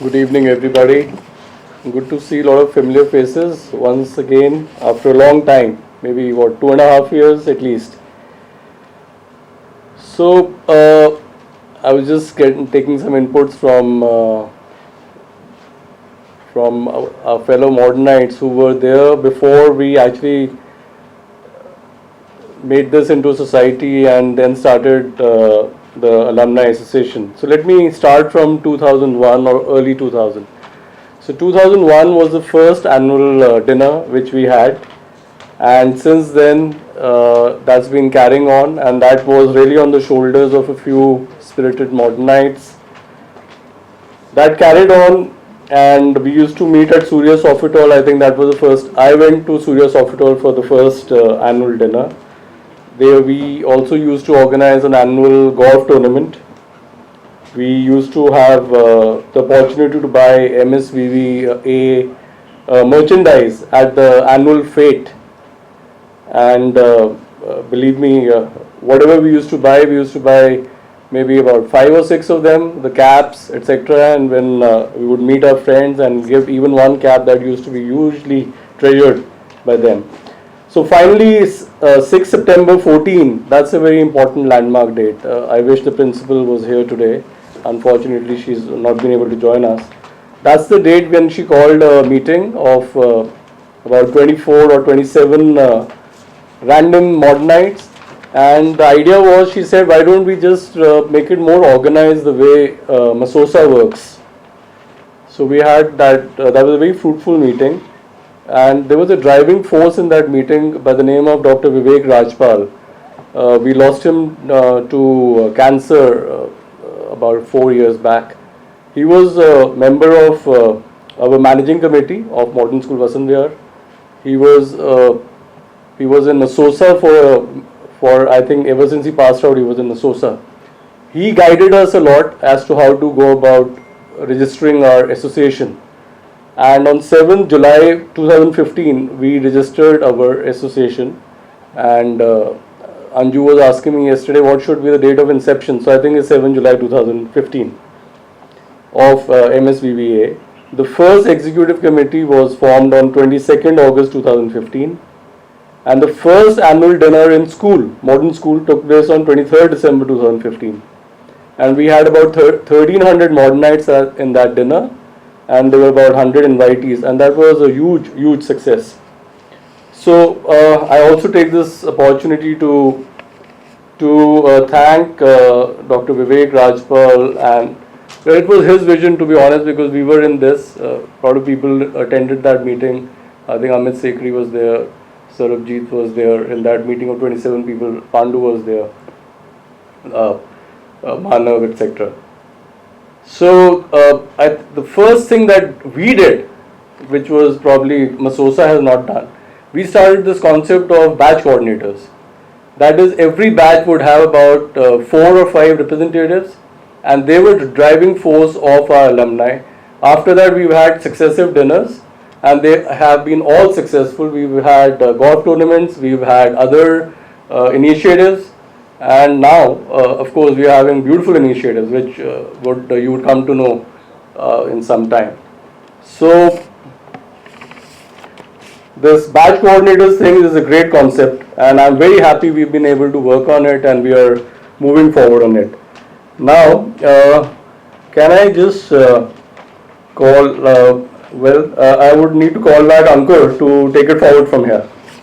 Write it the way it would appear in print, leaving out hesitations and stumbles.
Good evening, everybody. Good to see a lot of familiar faces once again after a long time, maybe 2.5 years at least. So, I was just taking some inputs from our fellow modernites who were there before we actually made this into a society and then started the Alumni Association. So let me start from 2001 or early 2000. So 2001 was the first annual dinner which we had, and since then that's been carrying on, and that was really on the shoulders of a few spirited modernites. That carried on, and we used to meet at Surya Sofitel. I think that was the first. I went to Surya Sofitel for the first annual dinner. There we also used to organize an annual golf tournament. We used to have the opportunity to buy MSVV merchandise at the annual fete. And believe me, whatever we used to buy maybe about 5 or 6 of them, the caps, etc. And when we would meet our friends and give even one cap, that used to be hugely treasured by them. So finally, 6 September 14, that's a very important landmark date. I wish the principal was here today. Unfortunately, she's not been able to join us. That's the date when she called a meeting of about 24 or 27 random modernites. And the idea was, she said, why don't we just make it more organized the way Masosa works. So we had that, that was a very fruitful meeting. And there was a driving force in that meeting by the name of Dr. Vivek Rajpal. We lost him to cancer about 4 years back. He was a member of our managing committee of Modern School Vasant Vihar. He was in Masosa for I think ever since he passed out, he was in Masosa. He guided us a lot as to how to go about registering our association. And on 7th July 2015, we registered our association. And Anju was asking me yesterday what should be the date of inception. So I think it's 7 July 2015 of MSVVA. The first executive committee was formed on 22nd August 2015. And the first annual dinner in school, modern school, took place on 23rd December 2015. And we had about 1,300 modernites in that dinner. And there were about 100 invitees, and that was a huge success. So I also take this opportunity to thank Dr. Vivek Rajpal, and it was his vision, to be honest, because we were in this. A lot of people attended that meeting. I think Amit Sekhri was there, Sarabjit was there in that meeting of 27 people. Pandu was there, Manav, etc. So the first thing that we did, which was probably Masosa has not done, we started this concept of batch coordinators. That is, every batch would have about 4 or 5 representatives, and they were the driving force of our alumni. After that, we've had successive dinners, and they have been all successful. We've had golf tournaments, we've had other initiatives. And now, of course, we are having beautiful initiatives, which you would come to know in some time. So, this batch coordinators thing is a great concept, and I'm very happy we've been able to work on it, and we are moving forward on it. Now, can I just call? I would need to call back Ankur to take it forward from here.